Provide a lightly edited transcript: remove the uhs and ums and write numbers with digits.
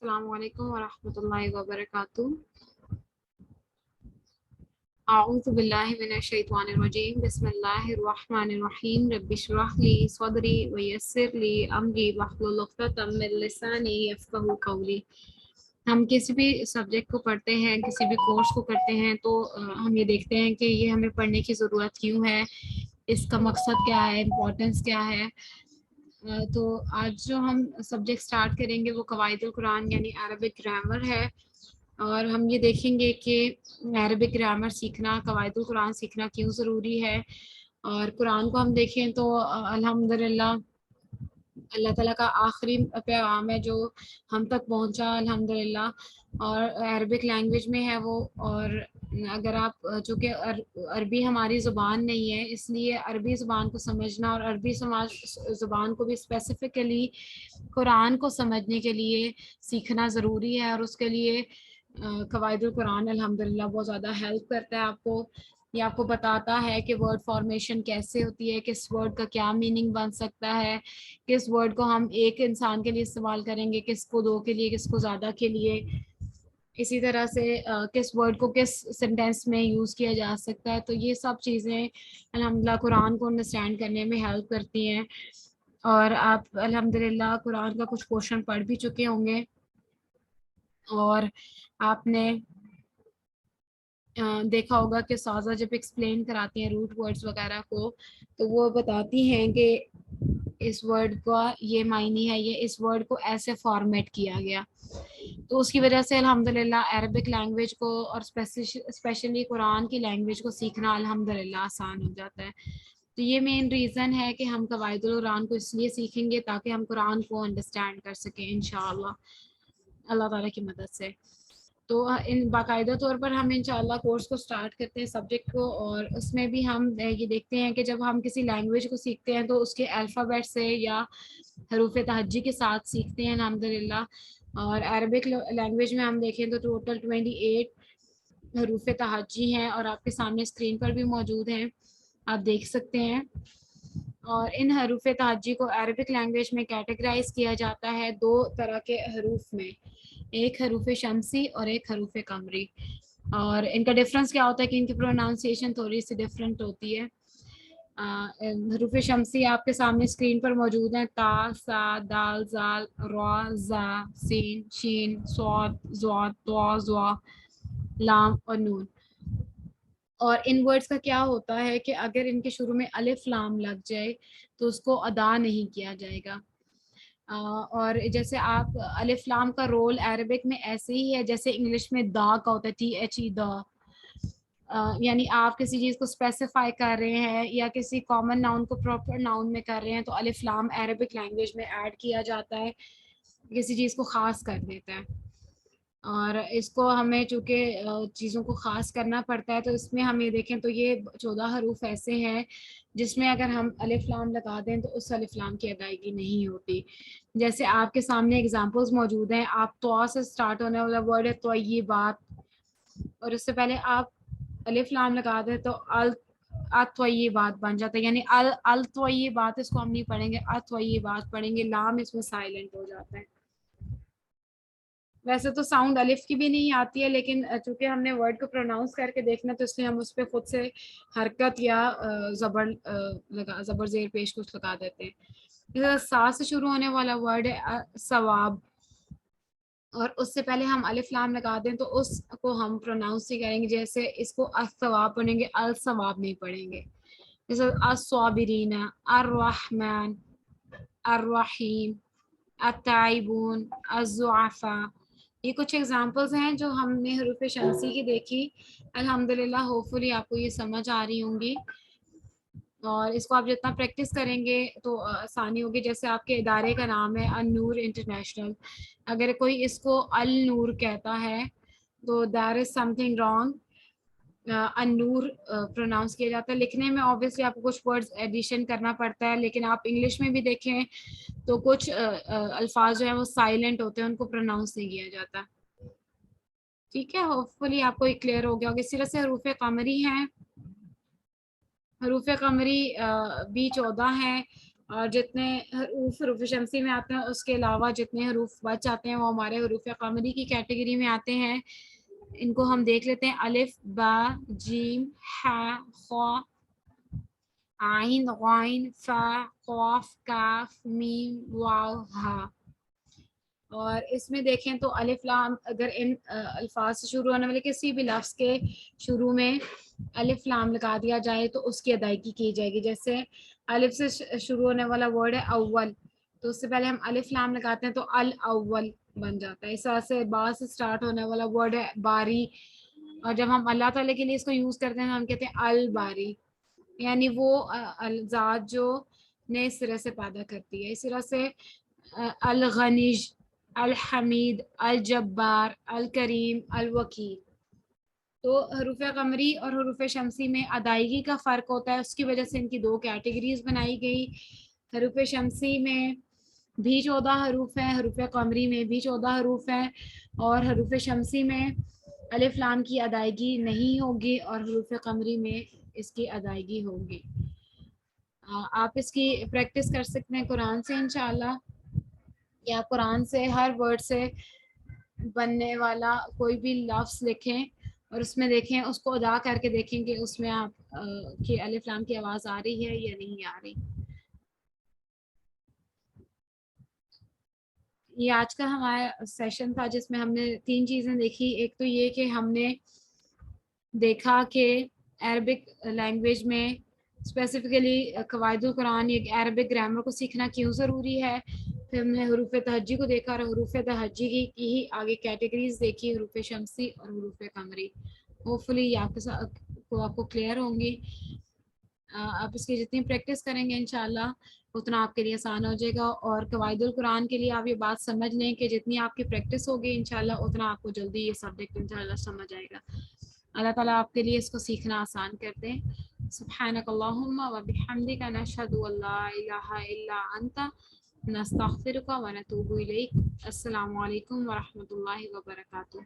السلام علیکم ورحمۃ اللہ وبرکاتہ۔ اعوذ باللہ من الشیطان الرجیم، بسم اللہ الرحمن الرحیم، رب اشرح لی صدری ویسر لی امری واحلل عقدۃ من لسانی یفقہوا قولی۔ ہم کسی بھی سبجیکٹ کو پڑھتے ہیں، کسی بھی کورس کو کرتے ہیں تو ہم یہ دیکھتے ہیں کہ یہ ہمیں پڑھنے کی ضرورت کیوں ہے، اس کا مقصد کیا ہے، امپورٹنس کیا ہے۔ تو آج جو ہم سبجیکٹ سٹارٹ کریں گے وہ قواعد القرآن یعنی عربک گرامر ہے، اور ہم یہ دیکھیں گے کہ عربک گرامر سیکھنا، قواعد القرآن سیکھنا کیوں ضروری ہے۔ اور قرآن کو ہم دیکھیں تو الحمدللہ اللہ تعالیٰ کا آخری پیغام ہے جو ہم تک پہنچا الحمدللہ، اور عربک لینگویج میں ہے وہ۔ اور اگر آپ چونکہ عربی ہماری زبان نہیں ہے، اس لیے عربی زبان کو سمجھنا اور عربی زبان کو بھی اسپیسیفکلی قرآن کو سمجھنے کے لیے سیکھنا ضروری ہے، اور اس کے لیے قواعد القرآن الحمدللہ بہت زیادہ ہیلپ کرتا ہے آپ کو۔ یہ آپ کو بتاتا ہے کہ ورڈ فارمیشن کیسے ہوتی ہے، کس ورڈ کا کیا میننگ بن سکتا ہے، کس ورڈ کو ہم ایک انسان کے لیے استعمال کریں گے، کس کو دو کے لیے، کس کو زیادہ کے لیے، اسی طرح سے کس ورڈ کو کس سینٹینس میں یوز کیا جا سکتا ہے۔ تو یہ سب چیزیں الحمدللہ قرآن کو انڈرسٹینڈ کرنے میں ہیلپ کرتی ہیں، اور آپ الحمدللہ قرآن کا کچھ پورشن پڑھ بھی چکے ہوں گے، اور آپ نے دیکھا ہوگا کہ سازا جب ایکسپلین کراتی ہیں روٹ ورڈز وغیرہ کو تو وہ بتاتی ہیں کہ اس ورڈ کا یہ معنی ہے، یہ اس ورڈ کو ایسے فارمیٹ کیا گیا۔ تو اس کی وجہ سے الحمدللہ عربک لینگویج کو اور اسپیشلی قرآن کی لینگویج کو سیکھنا الحمدللہ آسان ہو جاتا ہے۔ تو یہ مین ریزن ہے کہ ہم قواعد القرآن کو اس لیے سیکھیں گے تاکہ ہم قرآن کو انڈرسٹینڈ کر سکیں انشاءاللہ اللہ تعالیٰ کی مدد سے۔ تو ان باقاعدہ طور پر ہم انشاءاللہ کورس کو سٹارٹ کرتے ہیں سبجیکٹ کو، اور اس میں بھی ہم یہ دیکھتے ہیں کہ جب ہم کسی لینگویج کو سیکھتے ہیں تو اس کے الفابیٹ سے یا حروف تہجی کے ساتھ سیکھتے ہیں الحمدللہ۔ اور عربک لینگویج میں ہم دیکھیں تو ٹوٹل 28 حروف تہجی ہیں، اور آپ کے سامنے اسکرین پر بھی موجود ہیں، آپ دیکھ سکتے ہیں۔ اور ان حروف تہجی کو عربک لینگویج میں کیٹیگرائز کیا جاتا ہے دو طرح کے حروف میں، ایک حروف شمسی اور ایک حروف قمری۔ اور ان کا ڈفرنس کیا ہوتا ہے کہ ان کی پروناؤنسیشن تھوڑی سی ڈفرینٹ ہوتی ہے۔ حروف شمسی آپ کے سامنے اسکرین پر موجود ہیں، تا، سا، دال، زال، را، زا، سین، شین، صاد، ضاد، طا، ظا، لام اور نون۔ اور ان ورڈز کا کیا ہوتا ہے کہ اگر ان کے شروع میں الف لام لگ جائے تو اس کو ادا نہیں کیا جائے گا۔ اور جیسے آپ الف لام کا رول عربک میں ایسے ہی ہے جیسے انگلش میں دا کا ہوتا ہے، THE دا، یعنی آپ کسی چیز کو اسپیسیفائی کر رہے ہیں یا کسی کامن ناؤن کو پراپر ناؤن میں کر رہے ہیں تو الف لام عربک لینگویج میں ایڈ کیا جاتا ہے، کسی چیز کو خاص کر دیتا ہے۔ اور اس کو ہمیں چونکہ چیزوں کو خاص کرنا پڑتا ہے تو اس میں ہم یہ دیکھیں تو یہ 14 حروف ایسے ہیں جس میں اگر ہم الف لام لگا دیں تو اس الف لام کی ادائیگی نہیں ہوتی۔ جیسے آپ کے سامنے اگزامپلز موجود ہیں، آپ طا سے سٹارٹ ہونے والا ورڈ ہے طیبات، اور اس سے پہلے آپ الف لام لگا دیں تو الطیبات بن جاتا ہے، یعنی الطیبات اس کو ہم نہیں پڑھیں گے، الطیبات پڑھیں گے، لام اس میں سائلنٹ ہو جاتا ہے۔ ویسے تو ساؤنڈ الف کی بھی نہیں آتی ہے، لیکن چونکہ ہم نے ورڈ کو پروناؤنس کر کے دیکھنا تو اس لیے ہم اس پہ خود سے حرکت یا زبر زیر پیش کچھ لگا دیتے ہیں۔ سا سے شروع ہونے والا ورڈ ہے ثواب، اور اس سے پہلے ہم الف لام لگا دیں تو اس کو ہم پروناؤنس نہیں کریں گے، جیسے اس کو الثواب پڑھیں گے، الثواب نہیں پڑھیں گے۔ جیسے الصابرین، الرحمن، الرحیم، التائبون، الضعفاء۔ یہ کچھ ایگزامپلز ہیں جو ہم نے حروف شمسی کی دیکھی الحمدللہ، ہوپ فلی آپ کو یہ سمجھ آ رہی ہوں گی، اور اس کو آپ جتنا پریکٹس کریں گے تو آسانی ہوگی۔ جیسے آپ کے ادارے کا نام ہے النور انٹرنیشنل، اگر کوئی اس کو النور کہتا ہے تو دیر از سم تھنگ رانگ، النور پروناؤنس کیا جاتا ہے۔ لکھنے میں obviously آپ کو کچھ ورڈز ایڈیشن کرنا پڑتا ہے، لیکن آپ انگلش میں بھی دیکھیں تو کچھ الفاظ جو ہیں وہ سائلنٹ ہوتے ہیں، ان کو پروناؤنس نہیں کیا جاتا۔ ٹھیک ہے، ہوپ فلی آپ کو یہ کلیئر ہو گیا ہوگا۔ اسی طرح سے حروف قمری ہیں، حروف قمری بھی 14 ہیں، اور جتنے حروف حروف شمسی میں آتے ہیں اس کے علاوہ جتنے حروف بچ آتے ہیں وہ ہمارے حروف قمری کی کیٹیگری میں آتے ہیں. ان کو ہم دیکھ لیتے ہیں. الف با جیم ح خا عین غین فا قاف کاف میم واو ہا. اور اس میں دیکھیں تو الف لام اگر ان الفاظ سے شروع ہونے والے کسی بھی لفظ کے شروع میں الف لام لگا دیا جائے تو اس کی ادائیگی کی جائے گی. جیسے الف سے شروع ہونے والا ورڈ ہے اول, تو اس سے پہلے ہم الف لام لگاتے ہیں تو الاول بن جاتا ہے. اس طرح سے با سے سٹارٹ ہونے والا ورڈ ہے باری, اور جب ہم اللہ تعالیٰ کے لیے اس کو یوز کرتے ہیں ہم کہتے ہیں الباری, یعنی وہ ذات جو نئے سرے سے پیدا کرتی ہے. اس طرح سے الغنیج, الحمید, الجبار, الکریم, الوکیل. تو حروف قمری اور حروف شمسی میں ادائیگی کا فرق ہوتا ہے, اس کی وجہ سے ان کی دو کیٹیگریز بنائی گئی. حروف شمسی میں بھی 14 حروف ہیں, حروف قمری میں بھی 14 حروف ہیں, اور حروف شمسی میں الف لام کی ادائیگی نہیں ہوگی اور حروف قمری میں اس کی ادائیگی ہوگی. آپ اس کی پریکٹس کر سکتے ہیں قرآن سے انشاءاللہ, یا قرآن سے ہر ورڈ سے بننے والا کوئی بھی لفظ لکھیں اور اس میں دیکھیں, اس کو ادا کر کے دیکھیں کہ اس میں آپ کی الف لام کی آواز آ رہی ہے یا نہیں آ رہی. یہ آج کا ہمارا سیشن تھا جس میں ہم نے 3 چیزیں دیکھی. ایک تو یہ کہ ہم نے دیکھا کہ عربک لینگویج میں اسپیسیفکلی قواعد القرآن یا عربک گرامر کو سیکھنا کیوں ضروری ہے. پھر ہم نے حروف تہجی کو دیکھا اور حروف تہجی کی ہی آگے کیٹیگریز دیکھی, حروف شمسی اور حروف قمری. ہوپفلی یہ آپ کو کلیئر ہوں گی. آپ اس کی جتنی پریکٹس کریں گے انشاءاللہ اتنا آپ کے لیے آسان ہو جائے گا. اور قواعد القرآن کے لیے آپ یہ بات سمجھ لیں کہ جتنی آپ کی پریکٹس ہوگی انشاءاللہ اتنا آپ کو جلدی یہ سبجیکٹ انشاءاللہ سمجھ آئے گا. اللہ تعالیٰ آپ کے لیے اس کو سیکھنا آسان کر دیں. سبحانک اللہم و بحمدک نشہد ان لا الہ الا انت نستغفرک و نتوب الیک. السلام علیکم ورحمۃ اللہ وبرکاتہ.